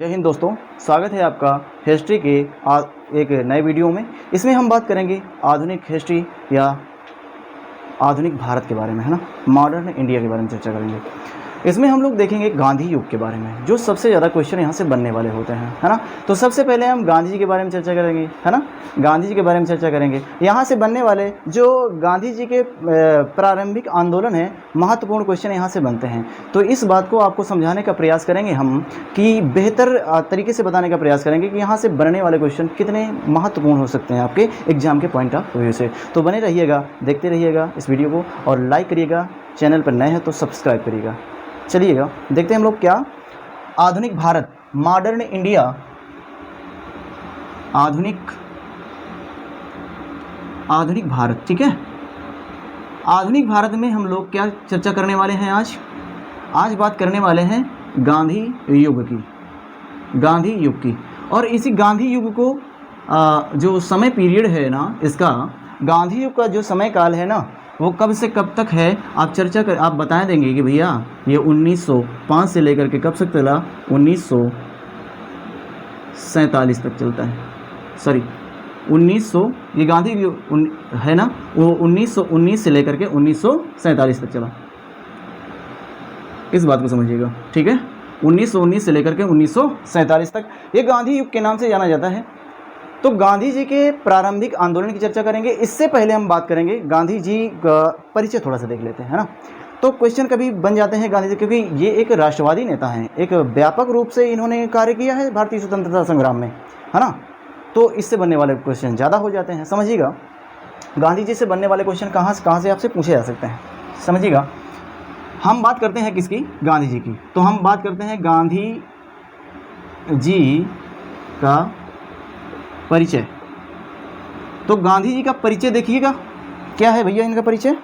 जय हिंद दोस्तों, स्वागत है आपका हिस्ट्री के एक नए वीडियो में। इसमें हम बात करेंगे आधुनिक हिस्ट्री या आधुनिक भारत के बारे में, है ना, मॉडर्न इंडिया के बारे में चर्चा करेंगे। इसमें हम लोग देखेंगे गांधी युग के बारे में, जो सबसे ज़्यादा क्वेश्चन यहाँ से बनने वाले होते हैं, है ना। तो सबसे पहले हम गांधी जी के बारे में चर्चा करेंगे, है ना, गांधी जी के बारे में चर्चा करेंगे। यहाँ से बनने वाले जो गांधी जी के प्रारंभिक आंदोलन है, महत्वपूर्ण क्वेश्चन यहाँ से बनते हैं। तो इस बात को आपको समझाने का प्रयास करेंगे हम, कि बेहतर तरीके से बताने का प्रयास करेंगे कि यहाँ से बनने वाले क्वेश्चन कितने महत्वपूर्ण हो सकते हैं आपके एग्जाम के पॉइंट ऑफ व्यू से। तो बने रहिएगा, देखते रहिएगा इस वीडियो को और लाइक करिएगा। चैनल पर नए हैं तो सब्सक्राइब करिएगा। चलिएगा देखते हैं हम लोग क्या आधुनिक भारत, मॉडर्न इंडिया, आधुनिक भारत, ठीक है। आधुनिक भारत में हम लोग क्या चर्चा करने वाले हैं आज बात करने वाले हैं गांधी युग की। और इसी गांधी युग को जो समय पीरियड है ना, इसका गांधी युग का जो समय काल है ना, वो कब से कब तक है आप बता देंगे कि भैया ये 1905 से लेकर के कब तक चला, 1947 तक चलता है। सॉरी 1900, ये गांधी है ना, वो 1919 से लेकर के 1947 तक चला। इस बात को समझिएगा, ठीक है। 1919 से लेकर के 1947 तक ये गांधी युग के नाम से जाना जाता है। तो गांधी जी के प्रारंभिक आंदोलन की चर्चा करेंगे। इससे पहले हम बात करेंगे गांधी जी का परिचय थोड़ा सा देख लेते हैं, है ना। तो क्वेश्चन कभी बन जाते हैं गांधी जी, क्योंकि ये एक राष्ट्रवादी नेता हैं, एक व्यापक रूप से इन्होंने कार्य किया है भारतीय स्वतंत्रता संग्राम में, है ना। तो इससे बनने वाले क्वेश्चन ज़्यादा हो जाते हैं। समझिएगा, गांधी जी से बनने वाले क्वेश्चन कहाँ से आपसे पूछे जा सकते हैं, समझिएगा। हम बात करते हैं किसकी, गांधी जी की। तो हम बात करते हैं गांधी जी का परिचय। तो गांधी जी का परिचय देखिएगा, क्या है भैया इनका परिचय।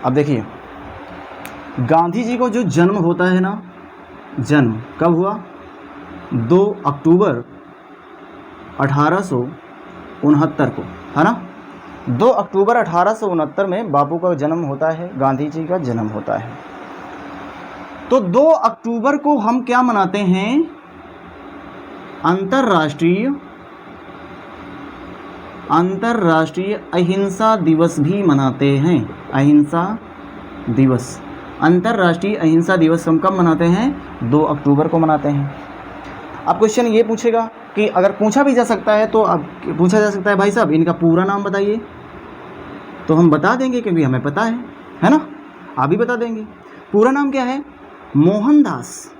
अब देखिए, गांधी जी को जो जन्म होता है ना, जन्म कब हुआ, 2 अक्टूबर 1869 को, है ना। 2 अक्टूबर 1869 में बापू का जन्म होता है, गांधी जी का जन्म होता है। तो 2 अक्टूबर को हम क्या मनाते हैं, अंतर्राष्ट्रीय अहिंसा दिवस भी मनाते हैं। अहिंसा दिवस, अंतर्राष्ट्रीय अहिंसा दिवस हम कब मनाते हैं, 2 अक्टूबर को मनाते हैं। अब क्वेश्चन ये पूछेगा कि अगर पूछा भी जा सकता है, तो अब पूछा जा सकता है भाई साहब इनका पूरा नाम बताइए। तो हम बता देंगे क्योंकि हमें पता है ना, आप भी बता देंगे। पूरा नाम क्या है, मोहनदास,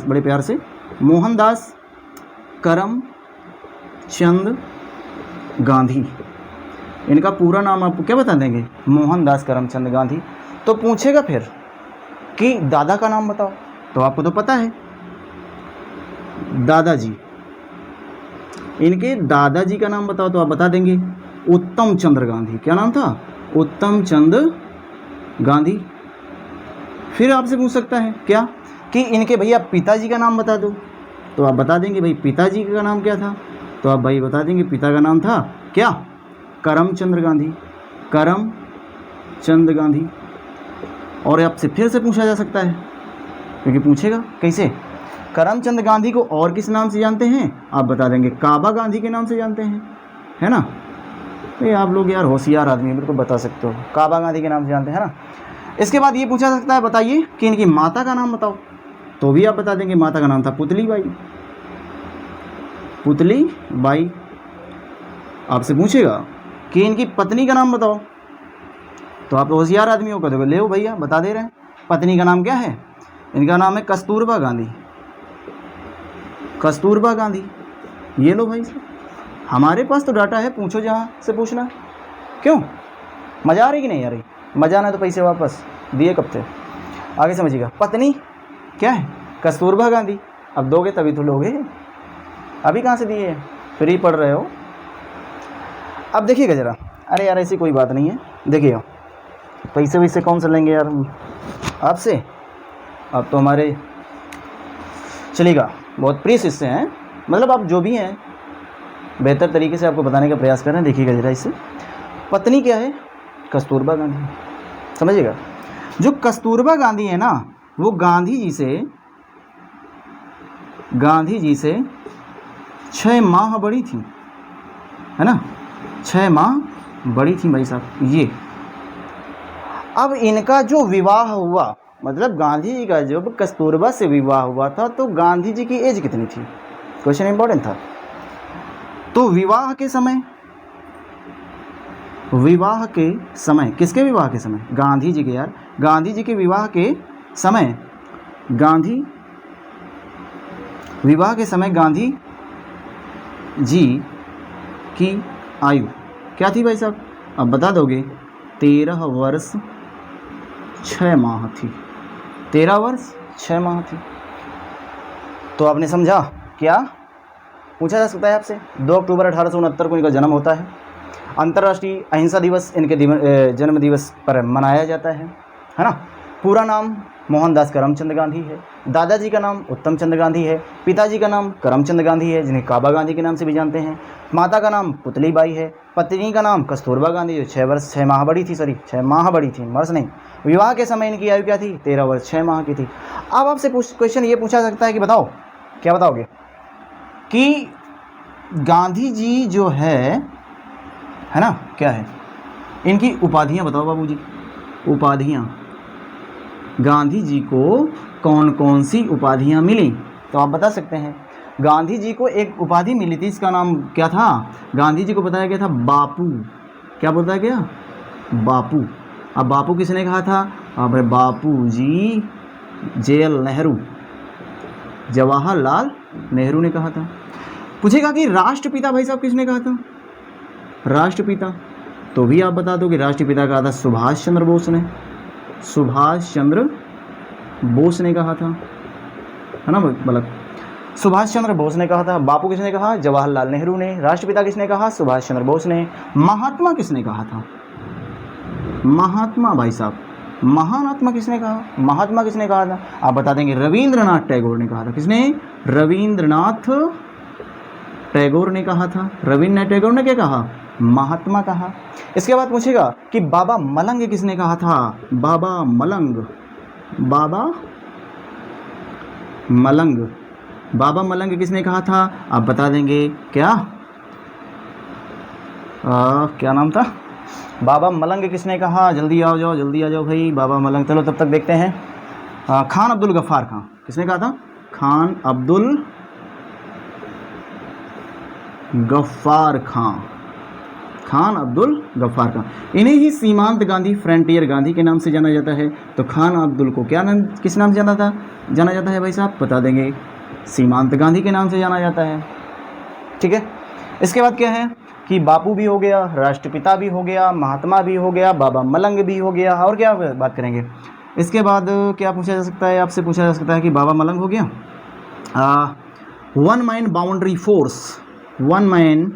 बड़े प्यार से मोहनदास करमचंद गांधी। इनका पूरा नाम आपको क्या बता देंगे, मोहनदास करमचंद गांधी। तो पूछेगा फिर कि दादा का नाम बताओ, तो आपको तो पता है दादाजी, इनके दादाजी का नाम बताओ, तो आप बता देंगे उत्तम चंद्र गांधी। क्या नाम था, उत्तम चंद्र गांधी। फिर आपसे पूछ सकता है क्या कि इनके भैया पिताजी का नाम बता दो, तो आप बता देंगे भाई पिताजी का नाम क्या था, तो आप भाई बता देंगे पिता का नाम था क्या, करमचंद गांधी। और आपसे फिर से पूछा जा सकता है, क्योंकि पूछेगा कैसे, करमचंद गांधी को और किस नाम से जानते हैं, आप बता देंगे काबा गांधी के नाम से जानते हैं, है ना। ये आप लोग यार होशियार आदमी हैं, बिल्कुल बता सकते हो, काबा गांधी के नाम से जानते हैं ना। इसके बाद ये पूछा सकता है, बताइए कि इनकी माता का नाम बताओ, तो भी आप बता देंगे माता का नाम था पुतली बाई। आपसे पूछेगा कि इनकी पत्नी का नाम बताओ, तो आप होशियार आदमी हो, कहोगे ले भैया बता दे रहे हैं, पत्नी का नाम क्या है, इनका नाम है कस्तूरबा गांधी। ये लो भाई साहब, हमारे पास तो डाटा है, पूछो जहाँ से पूछना। क्यों, मज़ा आ रही कि नहीं आ रही, मज़ा आना तो पैसे वापस दिए कब थे। आगे समझिएगा, पत्नी क्या है, कस्तूरबा गांधी। अब दोगे तभी तो लोगे, अभी कहाँ से दिए, फ्री पढ़ रहे हो। अब देखिएगा ज़रा, अरे यार ऐसी कोई बात नहीं है, देखिएगा पैसे वैसे कौन से लेंगे यार आपसे, आप तो हमारे चलिएगा बहुत प्रिय शिष्य हैं, मतलब आप जो भी हैं बेहतर तरीके से आपको बताने का प्रयास कर रहे हैं। देखिएगा ज़रा, इससे पत्नी क्या है, कस्तूरबा गांधी, समझिएगा। जो कस्तूरबा गांधी है ना, वो गांधी जी से 6 माह बड़ी थी, है ना, 6 माह बड़ी थी भाई साहब ये। अब इनका जो विवाह हुआ, मतलब गांधी जी का जब कस्तूरबा से विवाह हुआ था तो गांधी जी की एज कितनी थी, क्वेश्चन इंपॉर्टेंट था। तो विवाह के समय किसके विवाह के समय, गांधी जी के, यार गांधी जी के विवाह के समय, गांधी जी की आयु क्या थी भाई साहब, अब बता दोगे, 13 वर्ष 6 माह थी, 13 वर्ष 6 माह थी। तो आपने समझा, क्या पूछा जा सकता है आपसे। 2 अक्टूबर 1869 को इनका जन्म होता है। अंतर्राष्ट्रीय अहिंसा दिवस इनके जन्म दिवस पर मनाया जाता है ना। पूरा नाम मोहनदास करमचंद गांधी है। दादाजी का नाम उत्तम चंद्र गांधी है। पिताजी का नाम करमचंद गांधी है, जिन्हें काबा गांधी के नाम से भी जानते हैं। माता का नाम पुतली बाई है। पत्नी का नाम कस्तूरबा गांधी, जो 6 माह बड़ी थी, वर्ष नहीं। विवाह के समय इनकी आयु क्या थी, 13 वर्ष 6 माह की थी। अब आपसे क्वेश्चन ये पूछा सकता है कि बताओ, क्या बताओगे कि गांधी जी जो है ना, क्या है इनकी उपाधियां, बताओ बाबूजी, उपाधियां, गांधी जी को कौन कौन सी उपाधियां मिली, तो आप बता सकते हैं। गांधी जी को एक उपाधि मिली थी, इसका नाम क्या था, गांधी जी को बताया गया था बापू। क्या बताया गया, बापू। अब बापू किसने कहा था, अब बापू जी जेल नेहरू, जवाहरलाल नेहरू ने कहा था। पूछेगा कि राष्ट्रपिता भाई साहब किसने कहा था, राष्ट्रपिता, तो भी आप बता दो कि राष्ट्रपिता कहा था सुभाष चंद्र बोस ने, कहा था, है ना, मतलब सुभाष चंद्र बोस ने कहा था। बापू किसने कहा, जवाहरलाल नेहरू ने। राष्ट्रपिता किसने कहा, सुभाष चंद्र बोस ने। महात्मा किसने कहा था, महात्मा भाई साहब, महान आत्मा किसने कहा, महात्मा किसने कहा था, आप बता देंगे, रविंद्रनाथ टैगोर ने कहा था। किसने, रविंद्रनाथ टैगोर ने कहा था। रविंद्रनाथ टैगोर ने क्या कहा, महात्मा कहा। इसके बाद पूछेगा कि बाबा मलंग किसने कहा था, बाबा मलंग किसने कहा था, आप बता देंगे, क्या क्या नाम था, बाबा मलंग किसने कहा, जल्दी आ जाओ भाई, बाबा मलंग। चलो तब तक देखते हैं। खान अब्दुल गफ्फार खां किसने कहा था, खान अब्दुल गफ्फार खां, इन्हें ही सीमांत गांधी, फ्रंटियर गांधी के नाम से जाना जाता है। तो खान अब्दुल को क्या नाम, किस नाम से जाना जाता है भाई साहब, बता देंगे, सीमांत गांधी के नाम से जाना जाता है। ठीक है, इसके बाद क्या है कि बापू भी हो गया, राष्ट्रपिता भी हो गया, महात्मा भी हो गया, बाबा मलंग भी हो गया, और क्या बात करेंगे। इसके बाद क्या पूछा जा सकता है, आपसे पूछा जा सकता है कि बाबा मलंग हो गया, 1 man boundary force, 1 man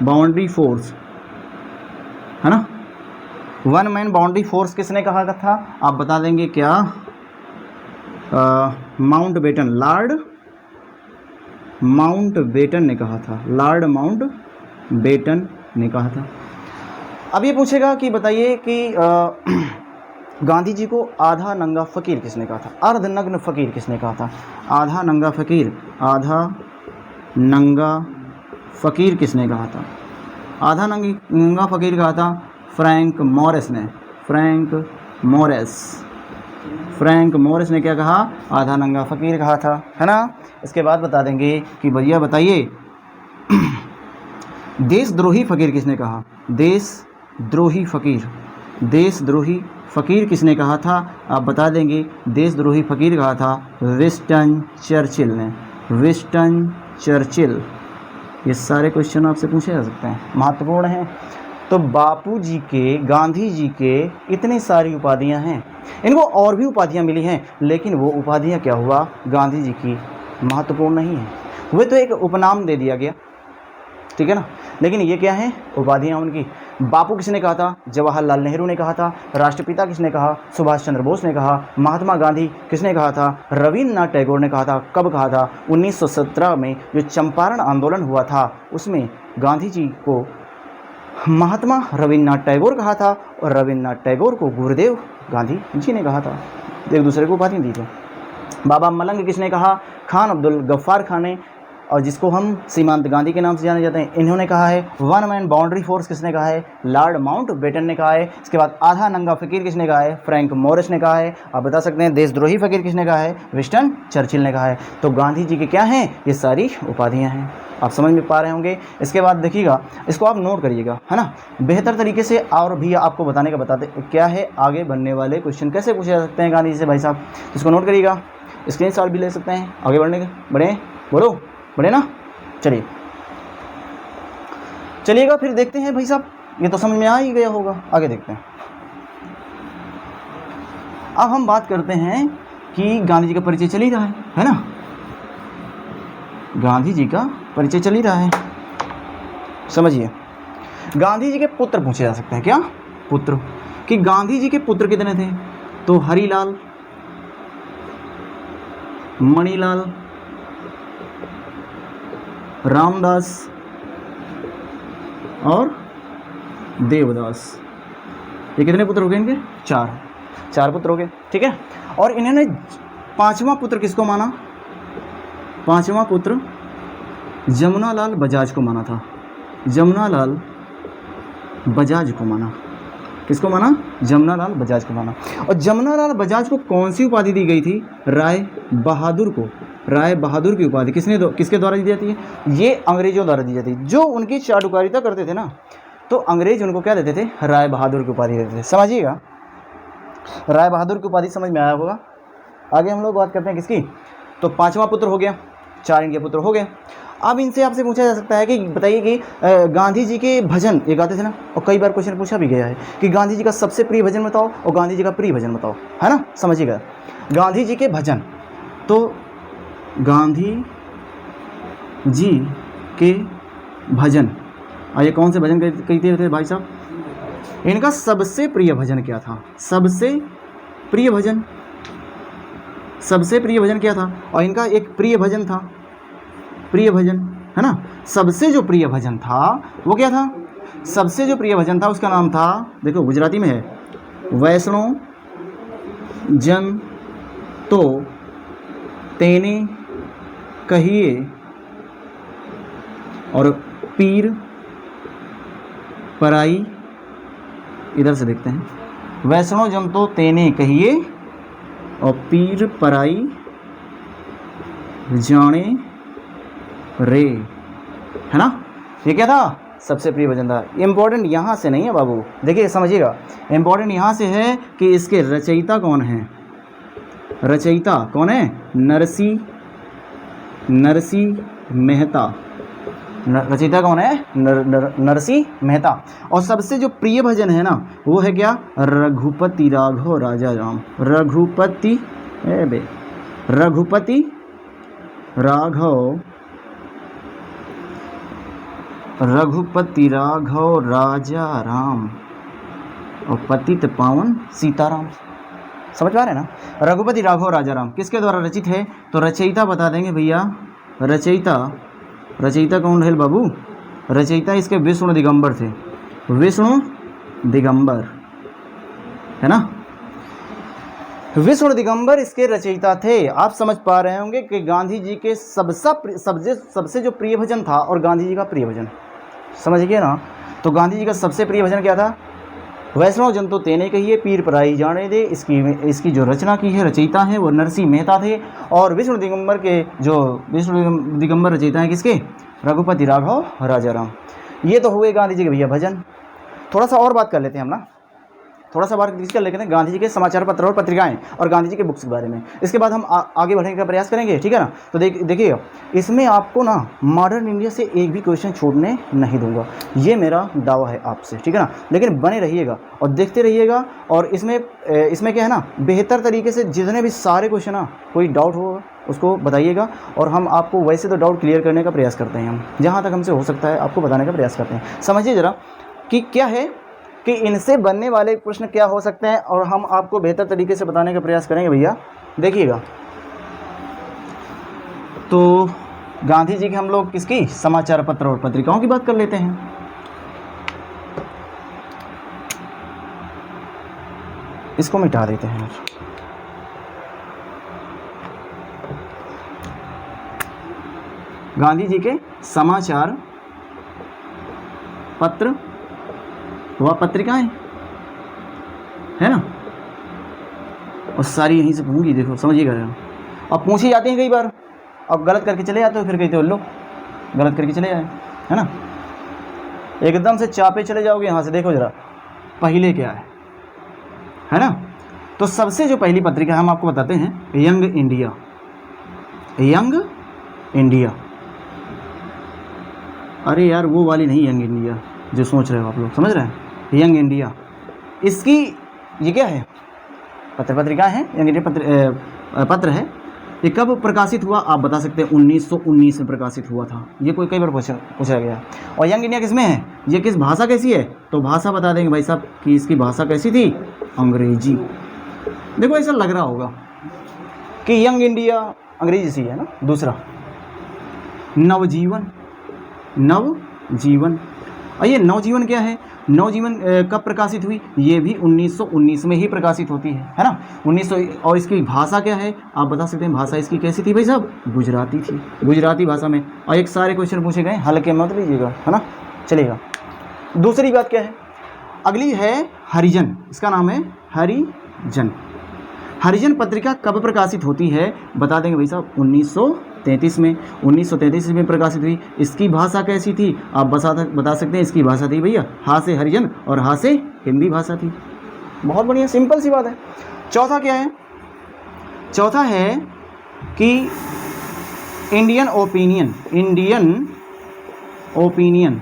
boundary force, है ना, 1 मैन बाउंड्री फोर्स किसने कहा था, आप बता देंगे, क्या, माउंटबेटन, लॉर्ड माउंटबेटन ने कहा था, लॉर्ड माउंटबेटन ने कहा था। अब ये पूछेगा कि बताइए कि गांधी जी को आधा नंगा फ़कीर किसने कहा था, अर्धनग्न फ़कीर किसने कहा था, आधा नंगा फ़कीर किसने कहा था, आधा नंगा फ़कीर कहा था फ्रैंक मोरिस ने, फ्रैंक मोरिस ने क्या कहा, आधा नंगा फ़कीर कहा था, है ना। इसके बाद बता देंगे कि भैया बताइए, देशद्रोही फ़कीर किसने कहा, देशद्रोही फ़कीर किसने कहा था, आप बता देंगे, देशद्रोही फ़कीर कहा था विंस्टन चर्चिल ने, विंस्टन चर्चिल। ये सारे क्वेश्चन आपसे पूछे जा सकते हैं, महत्वपूर्ण हैं। तो बापू जी के, गांधी जी के इतनी सारी उपाधियां हैं, इनको और भी उपाधियां मिली हैं, लेकिन वो उपाधियां क्या हुआ, गांधी जी की महत्वपूर्ण नहीं है, वे तो एक उपनाम दे दिया गया, ठीक है ना, लेकिन ये क्या है, उपाधियां उनकी। बापू किसने कहा था? जवाहरलाल नेहरू ने कहा था। राष्ट्रपिता किसने कहा? सुभाष चंद्र बोस ने कहा। महात्मा गांधी किसने कहा था? रविन्द्रनाथ टैगोर ने कहा था। कब कहा था? 1917 में जो चंपारण आंदोलन हुआ था उसमें गांधी जी को महात्मा रविन्द्रनाथ टैगोर कहा था और रविन्द्रनाथ टैगोर को गुरुदेव गांधी जी ने कहा था। एक दूसरे को उपाधि दी थी। बाबा मलंग किसने कहा? खान अब्दुल गफ्फार खान ने, और जिसको हम सीमांत गांधी के नाम से जाने जाते हैं, इन्होंने कहा है। वन मैन बाउंड्री फोर्स किसने कहा है? लॉर्ड माउंट बेटन ने कहा है। इसके बाद आधा नंगा फकीर किसने कहा है? फ्रैंक मोरिस ने कहा है। आप बता सकते हैं देशद्रोही फकीर किसने कहा है? विंस्टन चर्चिल ने कहा है। तो गांधी जी के क्या हैं? ये सारी उपाधियां हैं। आप समझ में पा रहे होंगे। इसके बाद देखिएगा, इसको आप नोट करिएगा, है ना, बेहतर तरीके से। और भी आपको बताने का बताते क्या है, आगे बनने वाले क्वेश्चन कैसे पूछे जा सकते हैं गांधी जी से भाई साहब। इसको नोट करिएगा, स्क्रीनशॉट भी ले सकते हैं। आगे बढ़े बोलो, बढ़े ना। चलिएगा फिर देखते हैं भाई साहब, ये तो समझ में आ ही गया होगा। आगे देखते हैं। अब हम बात करते हैं कि गांधी जी का परिचय चल ही रहा है ना। गांधी जी का परिचय चल ही रहा है, समझिए। गांधी जी के पुत्र पूछे जा सकते हैं। क्या पुत्र? कि गांधी जी के पुत्र कितने थे? तो हरिलाल, मणिलाल, रामदास और देवदास। ये कितने पुत्र हो गए इनके? चार पुत्र हो गए, ठीक है। और इन्होंने पांचवा पुत्र किसको माना? पांचवा पुत्र जमुनालाल बजाज को माना था। जमुनालाल बजाज को माना। किसको माना? जमुनालाल बजाज को माना। और जमुनालाल बजाज को कौन सी उपाधि दी गई थी? राय बहादुर को। राय बहादुर की उपाधि किसके द्वारा दी जाती है? ये अंग्रेजों द्वारा दी जाती है। जो उनकी चाटुकारिता करते थे ना, तो अंग्रेज उनको क्या देते थे? राय बहादुर की उपाधि देते थे। समझिएगा, राय बहादुर की उपाधि समझ में आया होगा। आगे हम लोग बात करते हैं किसकी? तो पांचवा पुत्र हो गया, 4 इनके पुत्र हो गए। अब इनसे आपसे पूछा जा सकता है कि बताइए कि गांधी जी के भजन ये गाते थे ना, और कई बार क्वेश्चन पूछा भी गया है कि गांधी जी का सबसे प्रिय भजन बताओ और गांधी जी का प्रिय भजन बताओ, है ना। समझिएगा, गांधी जी के भजन, तो गांधी जी के भजन, ये कौन से भजन कहते थे भाई साहब? इनका सबसे प्रिय भजन क्या था? सबसे प्रिय भजन क्या था? और इनका एक प्रिय भजन था, प्रिय भजन, है ना। सबसे जो प्रिय भजन था वो क्या था? सबसे जो प्रिय भजन था उसका नाम था, देखो गुजराती में है, वैष्णो जन तो तेने कहिए और पीर पराई। इधर से देखते हैं, वैष्णो जन तो तेने कहिए और पीर पराई जाने रे, है ना। ये क्या था? सबसे प्रिय भजन था। इंपॉर्टेंट यहाँ से नहीं है बाबू, देखिए समझिएगा, इंपॉर्टेंट यहाँ से है कि इसके रचयिता कौन है। रचयिता कौन है? नरसी मेहता। रचयिता कौन है? नरसी मेहता। और सबसे जो प्रिय भजन है ना, वो है क्या? रघुपति राघव राजा राम। रघुपति राघव राजा राम और पतित पावन सीताराम। समझ पा रहे हैं ना? रघुपति राघव राजा राम किसके द्वारा रचित है? तो रचयिता बता देंगे भैया। रचयिता कौन है बाबू? रचयिता इसके विष्णु दिगंबर थे। विष्णु दिगंबर, है ना। विष्णु दिगंबर इसके रचयिता थे। आप समझ पा रहे होंगे कि गांधी जी के सबसे जो प्रिय भजन था और गांधी जी का प्रिय भजन, समझ गए ना। तो गांधी जी का सबसे प्रिय भजन क्या था? वैष्णव जन तो तेने कहिए पीर पराई जाने दे। इसकी जो रचना की है, रचयिता है वो नरसिंह मेहता थे। और विष्णु दिगंबर रचयिता हैं किसके? रघुपति राघव राजा राम। ये तो हुए गांधी जी के भैया भजन। थोड़ा सा और बात कर लेते हैं हम ना, थोड़ा सा बात कर लेते हैं गांधी जी के समाचार पत्र और पत्रिकाएं और गांधी जी के बुक्स के बारे में। इसके बाद हम आगे बढ़ने का प्रयास करेंगे, ठीक है ना। तो देखिए, इसमें आपको ना मॉडर्न इंडिया से एक भी क्वेश्चन छोड़ने नहीं दूंगा, ये मेरा दावा है आपसे, ठीक है ना। लेकिन बने रहिएगा और देखते रहिएगा। और इसमें क्या है ना, बेहतर तरीके से जितने भी सारे क्वेश्चन ना, कोई डाउट होगा उसको बताइएगा और हम आपको वैसे तो डाउट क्लियर करने का प्रयास करते हैं। हम जहाँ तक हमसे हो सकता है आपको बताने का प्रयास करते हैं। समझिए ज़रा कि क्या है कि इनसे बनने वाले प्रश्न क्या हो सकते हैं, और हम आपको बेहतर तरीके से बताने का प्रयास करेंगे भैया। देखिएगा, तो गांधी जी की हम लोग किसकी, समाचार पत्र और पत्रिकाओं की बात कर लेते हैं। इसको मिटा देते हैं। गांधी जी के समाचार पत्र व पत्रिकाएं है ना, और सारी यहीं से होंगी, देखो समझिएगा। अब पूछी जाती हैं कई बार, अब गलत करके चले जाते हो, फिर कहते हो लो गलत करके चले आए, है ना। एकदम से चापे चले जाओगे यहाँ से, देखो जरा पहले क्या है ना। तो सबसे जो पहली पत्रिका हम आपको बताते हैं, यंग इंडिया। यंग इंडिया, अरे यार वो वाली नहीं, यंग इंडिया जो सोच रहे हो आप लोग, समझ रहे हैं, यंग इंडिया। इसकी ये क्या है, पत्रिका है, यंग इंडिया पत्र है। ये कब प्रकाशित हुआ आप बता सकते हैं, 1919 में प्रकाशित हुआ था। ये कोई कई बार पूछा गया। और यंग इंडिया किस में है, ये किस भाषा कैसी है, तो भाषा बता देंगे भाई साहब कि इसकी भाषा कैसी थी, अंग्रेजी। देखो ऐसा लग रहा होगा कि यंग इंडिया अंग्रेजी सी है ना। दूसरा नवजीवन, नवजीवन। और ये नवजीवन क्या है, नवजीवन कब प्रकाशित हुई, ये भी 1919 में ही प्रकाशित होती है ना, 1900। और इसकी भाषा क्या है आप बता सकते हैं, भाषा इसकी कैसी थी भाई साहब, गुजराती थी, गुजराती भाषा में। और एक सारे क्वेश्चन पूछे गए, हल्के मत लीजिएगा, है ना, चलेगा। दूसरी बात क्या है, अगली है हरिजन। इसका नाम है हरिजन। हरिजन पत्रिका कब प्रकाशित होती है बता देंगे भाई साहब, 1933 में। 1933 में प्रकाशित हुई। इसकी भाषा कैसी थी आप बता सकते हैं, इसकी भाषा थी भैया हा से हरिजन और हा से हिंदी भाषा थी। बहुत बढ़िया, सिंपल सी बात है। चौथा क्या है, चौथा है कि Indian opinion. Indian opinion,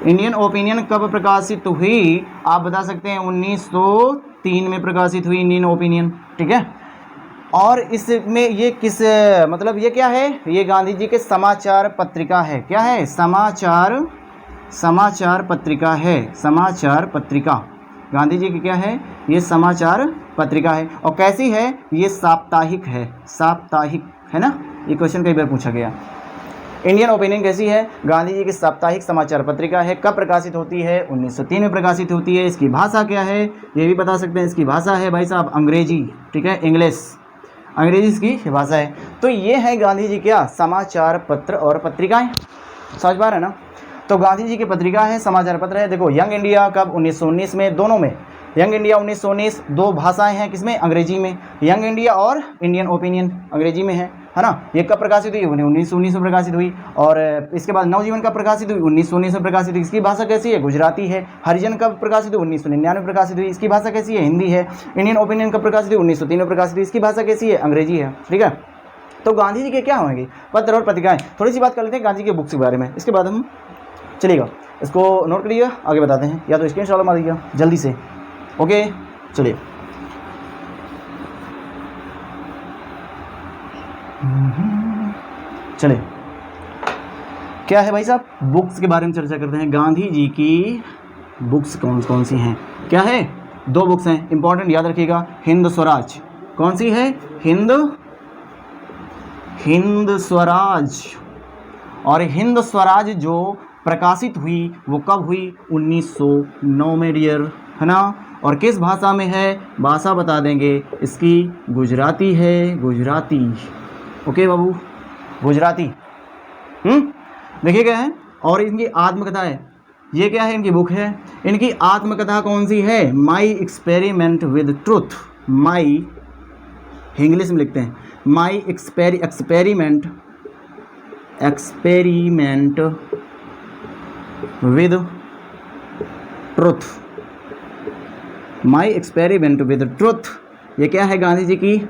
Indian opinion कब प्रकाशित हुई आप बता सकते हैं, 1903 में प्रकाशित हुई इंडियन ओपिनियन, ठीक है। और इसमें ये किस मतलब ये क्या है, ये गांधी जी के समाचार पत्रिका है। क्या है, समाचार पत्रिका है। समाचार पत्रिका गांधी जी की क्या है, ये समाचार पत्रिका है। और कैसी है, ये साप्ताहिक है, साप्ताहिक है ना। ये क्वेश्चन कई बार पूछा गया। इंडियन ओपिनियन कैसी है, गांधी जी की साप्ताहिक समाचार पत्रिका है। कब प्रकाशित होती है, 1903 में प्रकाशित होती है। इसकी भाषा क्या है ये भी बता सकते हैं, इसकी भाषा है भाई साहब अंग्रेजी, ठीक है, इंग्लिश, अंग्रेजी इसकी भाषा है। तो ये है गांधी जी क्या, समाचार पत्र और पत्रिकाएं। समझ पा रहे हैं ना। तो गांधी जी की पत्रिका है, समाचार पत्र है। देखो यंग इंडिया कब, 1919 में, दोनों में। यंग इंडिया 1919, दो भाषाएं हैं किसमें, अंग्रेजी में। यंग इंडिया और इंडियन ओपिनियन अंग्रेजी में है ना। ये कब प्रकाशित हुई, 1919 में प्रकाशित हुई। और इसके बाद नवजीवन कब प्रकाशित हुई, 1919 में प्रकाशित हुई। इसकी भाषा कैसी है, गुजराती है। हरिजन कब प्रकाशित हुई, 1999 में प्रकाशित हुई। इसकी भाषा कैसी है, हिंदी है। इंडियन ओपिनियन कब प्रकाशित हुई, 1903 में प्रकाशित हुई। इसकी भाषा कैसी है, अंग्रेजी है, ठीक है। तो गांधी जी के क्या होंगे, पत्र और पत्रिकाएं। थोड़ी सी बात कर लेते हैं गांधी जी के बुक्स के बारे में, इसके बाद हम चलिएगा। इसको नोट करिएगा, आगे बताते हैं, या तो स्क्रीनशॉट मार दीजिएगा जल्दी से। ओके चलिए, चलिए क्या है भाई साहब, बुक्स के बारे में चर्चा करते हैं। गांधी जी की बुक्स कौन कौन सी हैं, क्या है, दो बुक्स हैं इंपॉर्टेंट, याद रखिएगा। हिंद स्वराज, कौन सी है, हिंद स्वराज। और हिंद स्वराज जो प्रकाशित हुई वो कब हुई, 1909 में डियर, है ना। और किस भाषा में है, भाषा बता देंगे, इसकी गुजराती है, गुजराती। ओके बाबू, गुजराती। देखिए क्या है। और इनकी आत्मकथा है, ये क्या है, इनकी बुक है। इनकी आत्मकथा कौन सी है, my experiment with truth. My English में लिखते हैं, my experiment with truth. My experiment with truth, ये क्या है, गांधी जी की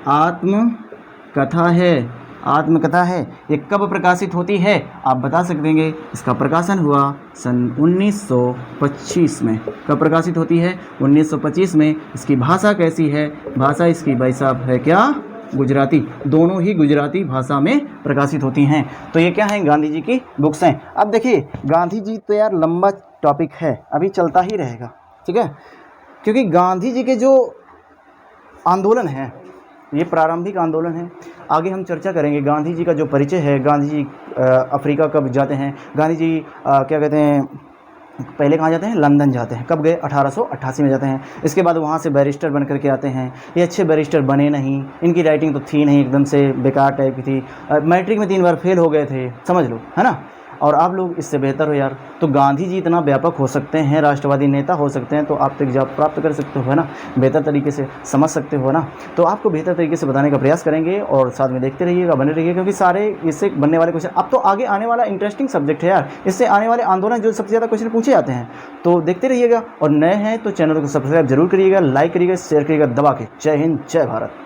आत्मकथा है, आत्मकथा है। ये कब प्रकाशित होती है आप बता सकेंगे, इसका प्रकाशन हुआ सन 1925 में। कब प्रकाशित होती है, 1925 में। इसकी भाषा कैसी है, भाषा इसकी भाई साहब है क्या, गुजराती, दोनों ही गुजराती भाषा में प्रकाशित होती हैं। तो ये क्या है, गांधी जी की बुक्स हैं। अब देखिए गांधी जी तो यार लंबा टॉपिक है, अभी चलता ही रहेगा, ठीक है, क्योंकि गांधी जी के जो आंदोलन है ये प्रारंभिक आंदोलन है। आगे हम चर्चा करेंगे गांधी जी का जो परिचय है, गांधी जी अफ्रीका कब जाते हैं, गांधी जी क्या कहते हैं, पहले कहाँ जाते हैं, लंदन जाते हैं, कब गए, 1888 में जाते हैं। इसके बाद वहाँ से बैरिस्टर बन करके आते हैं। ये अच्छे बैरिस्टर बने नहीं, इनकी राइटिंग तो थी नहीं, एकदम से बेकार टाइप की थी, मैट्रिक में 3 बार फेल हो गए थे, समझ लो, है ना। और आप लोग इससे बेहतर हो यार। तो गांधी जी इतना व्यापक हो सकते हैं, राष्ट्रवादी नेता हो सकते हैं, तो आप तक जॉब प्राप्त कर सकते हो, है ना, बेहतर तरीके से समझ सकते हो ना। तो आपको बेहतर तरीके से बताने का प्रयास करेंगे और साथ में देखते रहिएगा, बने रहिए, क्योंकि सारे इससे बनने वाले क्वेश्चन अब तो आगे आने वाला इंटरेस्टिंग सब्जेक्ट है यार। इससे आने वाले आंदोलन जो सबसे ज़्यादा क्वेश्चन पूछे जाते हैं, तो देखते रहिएगा। और नए हैं तो चैनल को सब्सक्राइब जरूर करिएगा, लाइक करिएगा, शेयर करिएगा दबा के। जय हिंद, जय भारत।